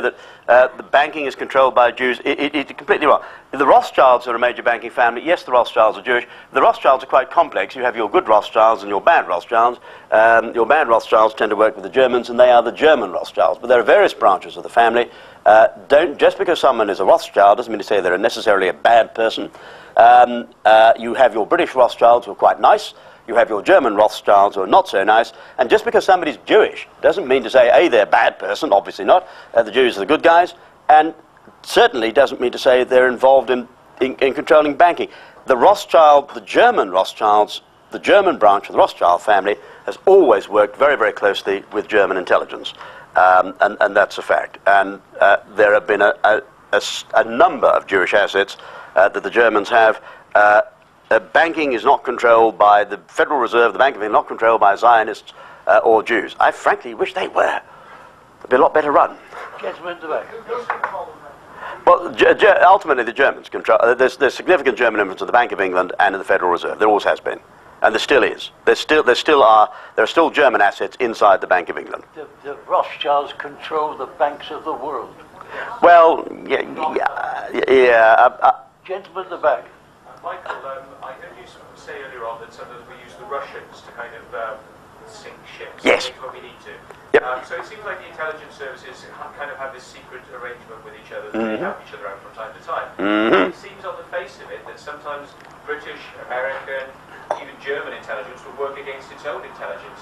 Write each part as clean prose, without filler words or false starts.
that the banking is controlled by Jews. It's completely wrong. The Rothschilds are a major banking family. Yes, the Rothschilds are Jewish. The Rothschilds are quite complex. You have your good Rothschilds and your bad Rothschilds. Your bad Rothschilds tend to work with the Germans, and they are the German Rothschilds. But there are various branches of the family. Just because someone is a Rothschild doesn't mean to say they're necessarily a bad person. You have your British Rothschilds who are quite nice. You have your German Rothschilds who are not so nice, and just because somebody's Jewish doesn't mean to say, A, they're a bad person, obviously not, the Jews are the good guys, and certainly doesn't mean to say they're involved in controlling banking. The German Rothschilds, the German branch of the Rothschild family has always worked very, very closely with German intelligence, and that's a fact. And there have been a number of Jewish assets that the Germans have. Banking is not controlled by the Federal Reserve, the Bank of England, not controlled by Zionists or Jews. I frankly wish they were. It'd be a lot better run. Gentlemen, the back. Well, ultimately the Germans control. There's significant German influence in the Bank of England and in the Federal Reserve. There always has been, and there still is. There are still German assets inside the Bank of England. The Rothschilds control the banks of the world. Well, yeah. Gentlemen, the back. Michael, I heard you say earlier on that sometimes we use the Russians to kind of sink ships. Yes. When we need to. Yep. So it seems like the intelligence services kind of have this secret arrangement with each other. They help each other out from time to time. It seems on the face of it that sometimes British, American, even German intelligence will work against its own intelligence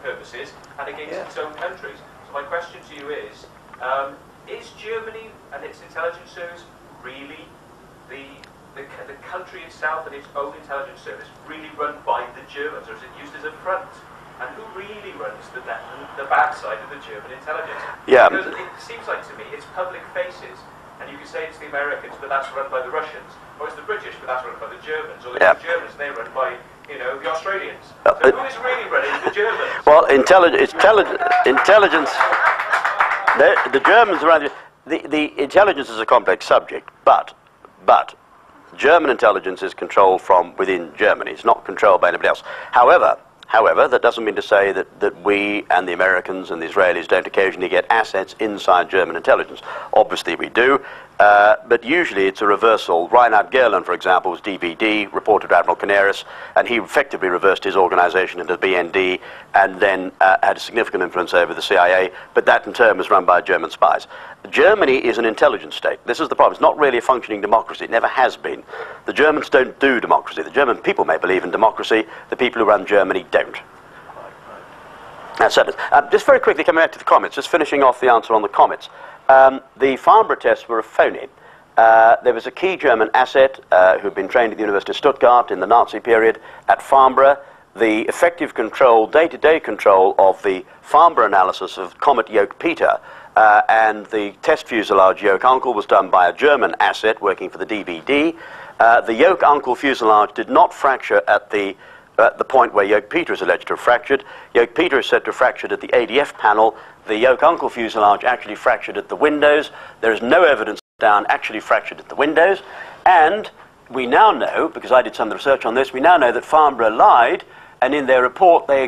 purposes and against its own countries. So my question to you is Germany and its intelligence service really the country itself and its own intelligence service really run by the Germans, or is it used as a front? And who really runs the bad side of the German intelligence? Yeah. Because it seems like to me it's public faces, and you can say it's the Americans, but that's run by the Russians, or it's the British, but that's run by the Germans, or the Germans, they're run by the Australians. So who is really running the Germans? Well, intelligence. The Germans run. The intelligence is a complex subject, but German intelligence is controlled from within Germany. It's not controlled by anybody else. However, that doesn't mean to say that we and the Americans and the Israelis don't occasionally get assets inside German intelligence. Obviously we do, but usually it's a reversal. Reinhard Gerland, for example, was DVD, reported to Admiral Canaris, and he effectively reversed his organization into BND and then had a significant influence over the CIA, but that in turn was run by German spies. Germany is an intelligence state. This is the problem. It's not really a functioning democracy. It never has been. The Germans don't do democracy. The German people may believe in democracy. The people who run Germany don't. That's it. Just very quickly coming back to the comets, just finishing off the answer on the comets. The Farnborough tests were a phony. There was a key German asset who'd been trained at the University of Stuttgart in the Nazi period at Farnborough. The effective control, day-to-day control of the Farnborough analysis of comet yoke Pt10 and the test fuselage yoke uncle was done by a German asset working for the DVD. The yoke uncle fuselage did not fracture at the point where yoke Pt10 is alleged to have fractured. Yoke Pt10 is said to have fractured at the ADF panel. The yoke uncle fuselage actually fractured at the windows. There is no evidence down actually fractured at the windows. And we now know, because I did some of the research on this, we now know that Farnborough lied, and in their report they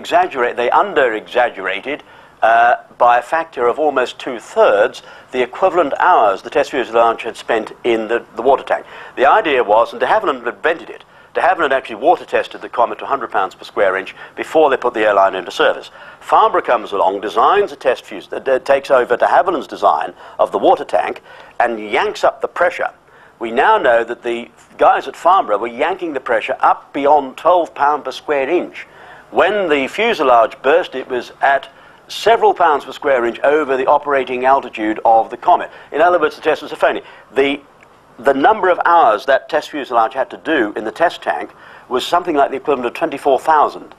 under-exaggerated by a factor of almost 2/3 the equivalent hours the test fuselage had spent in the water tank. The idea was, and de Havilland invented it, de Havilland actually water tested the comet to 100 pounds per square inch before they put the airline into service. Farnborough comes along, designs a test fuse that takes over de Havilland's design of the water tank and yanks up the pressure. We now know that the guys at Farnborough were yanking the pressure up beyond 12 pounds per square inch. When the fuselage burst, it was at several pounds per square inch over the operating altitude of the comet. In other words, the test was a phony. The number of hours that test fuselage had to do in the test tank was something like the equivalent of 24,000.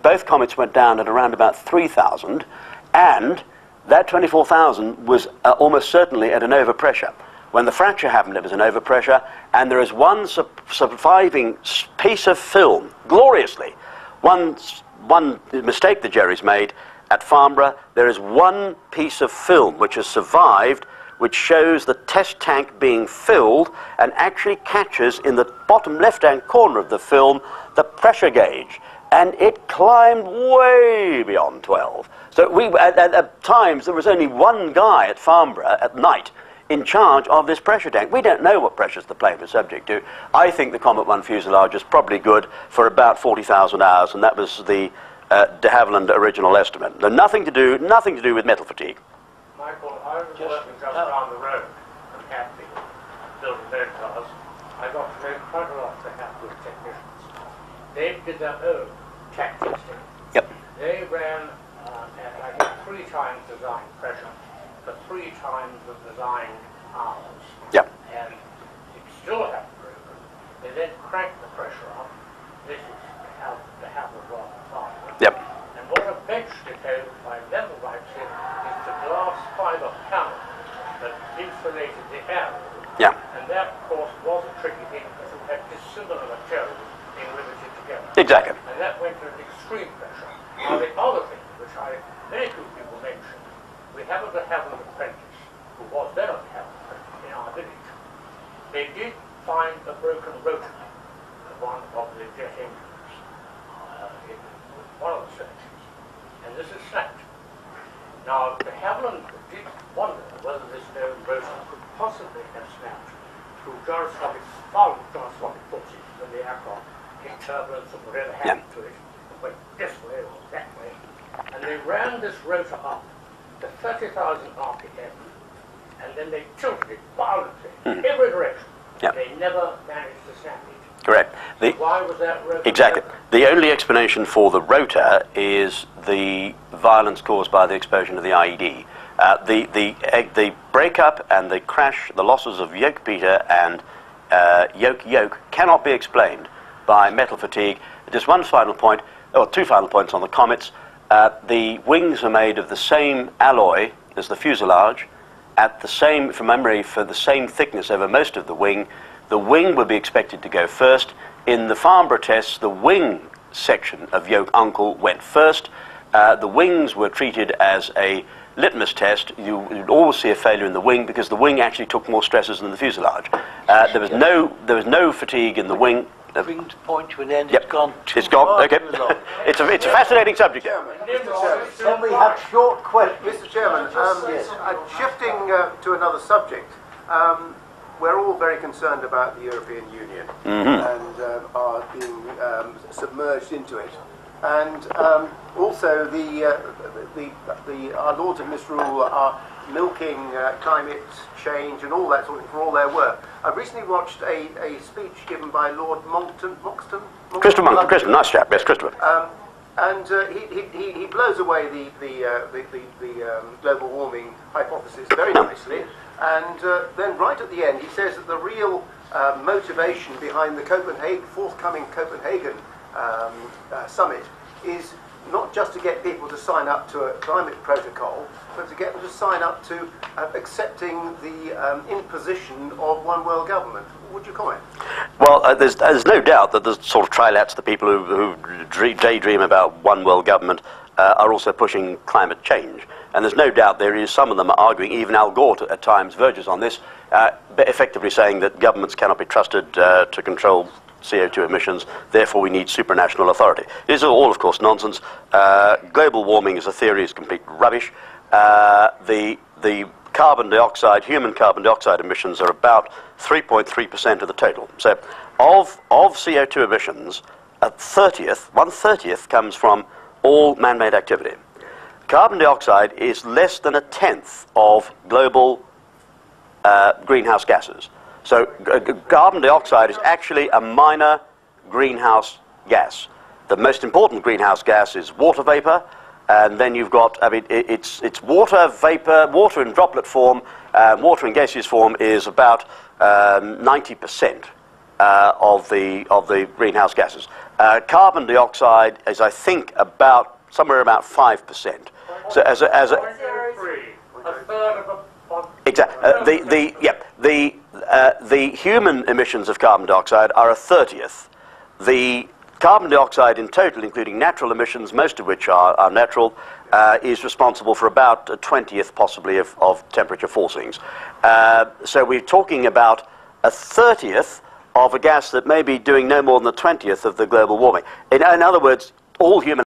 Both comets went down at around about 3,000, and that 24,000 was almost certainly at an overpressure. When the fracture happened, it was an overpressure, and there is one surviving piece of film, gloriously. One mistake that Jerry's made at Farnborough, there is one piece of film which has survived, which shows the test tank being filled and actually catches in the bottom left-hand corner of the film the pressure gauge. and it climbed way beyond 12. So at times there was only one guy at Farnborough at night in charge of this pressure tank. We don't know what pressures the plane was subject to. I think the Comet 1 fuselage is probably good for about 40,000 hours, and that was the de Havilland original estimate. No, nothing to do with metal fatigue. Michael, I was working just down the road from Hatfield, building their cars. I got to know quite a lot of the Hatfield technicians. They did their own tech testing. Yep. They ran at, I think, 3 times design pressure for 3 times the design hours. Yep. And it still hadn't broken. They then cranked the pressure up. This is how the Hatfield rather fast. Yep. And what eventually came by level right here is the glass fiber panel that insulated the air. Yeah. And that, of course, was a tricky thing because it had dissimilar materials being riveted together. Exactly. And that went to an extreme pressure. Now, the other thing, which very few people mention, we happened to have an apprentice who was then a Havilland apprentice in our village. They did find a broken rotor, one of the jet engines, in one of the sections, and this is snapped. Now, the Havilland did wonder whether this known rotor could possibly have snapped through gyroscopic forces when the aircraft hit turbulence or whatever happened to it, and went this way or that way. And they ran this rotor up to 30,000 RPM, and then they tilted it violently in every direction. Yep. They never managed to snap it. Correct. Why was that rotor? Exactly. The only explanation for the rotor is the violence caused by the explosion of the IED. The breakup and the crash, the losses of yoke Peter and yoke cannot be explained by metal fatigue. Just one final point, or 2 final points on the Comets. The wings are made of the same alloy as the fuselage, at the same, from memory, for the same thickness over most of the wing. The wing would be expected to go first. In the Farnborough tests, the wing section of yoke uncle went first. The wings were treated as a litmus test. You would always see a failure in the wing because the wing actually took more stresses than the fuselage. There was no fatigue in the wing. Bring the point to an end. Yep. It's gone too It's gone. far Okay. too long. It's a fascinating subject. Can we have short questions? Mr. Chairman, shifting to another subject, we're all very concerned about the European Union and are being submerged into it. And also our lords of misrule are milking climate change and all that sort of thing for all their work. I recently watched a speech given by Lord Moxton. Christopher Monkton, nice chap, yes, Christopher. And he blows away the global warming hypothesis very nicely. And then right at the end, he says that the real motivation behind the forthcoming Copenhagen summit is not just to get people to sign up to a climate protocol, but to get them to sign up to accepting the imposition of one world government. Would you comment? Well, there's no doubt that there's sort of trilats, the people who daydream about one world government, are also pushing climate change. And there's no doubt there is some of them are arguing, even Al Gore at times verges on this, effectively saying that governments cannot be trusted to control CO2 emissions, therefore we need supranational authority. This is all, of course, nonsense. Global warming as a theory is complete rubbish. The carbon dioxide, human carbon dioxide emissions are about 3.3% of the total. So of CO2 emissions, 1/30th comes from all man-made activity. Carbon dioxide is less than 1/10 of global greenhouse gases. So carbon dioxide is actually a minor greenhouse gas. The most important greenhouse gas is water vapor, and then you've got, I mean, it's water vapor, water in droplet form, water in gaseous form is about 90% of the greenhouse gases. Carbon dioxide is, I think, somewhere about 5%. So as a exactly, the human emissions of carbon dioxide are 1/30th. The carbon dioxide in total, including natural emissions, most of which are natural, is responsible for about 1/20th possibly of temperature forcings. So we're talking about 1/30th of a gas that may be doing no more than the 20th of the global warming. In other words, all human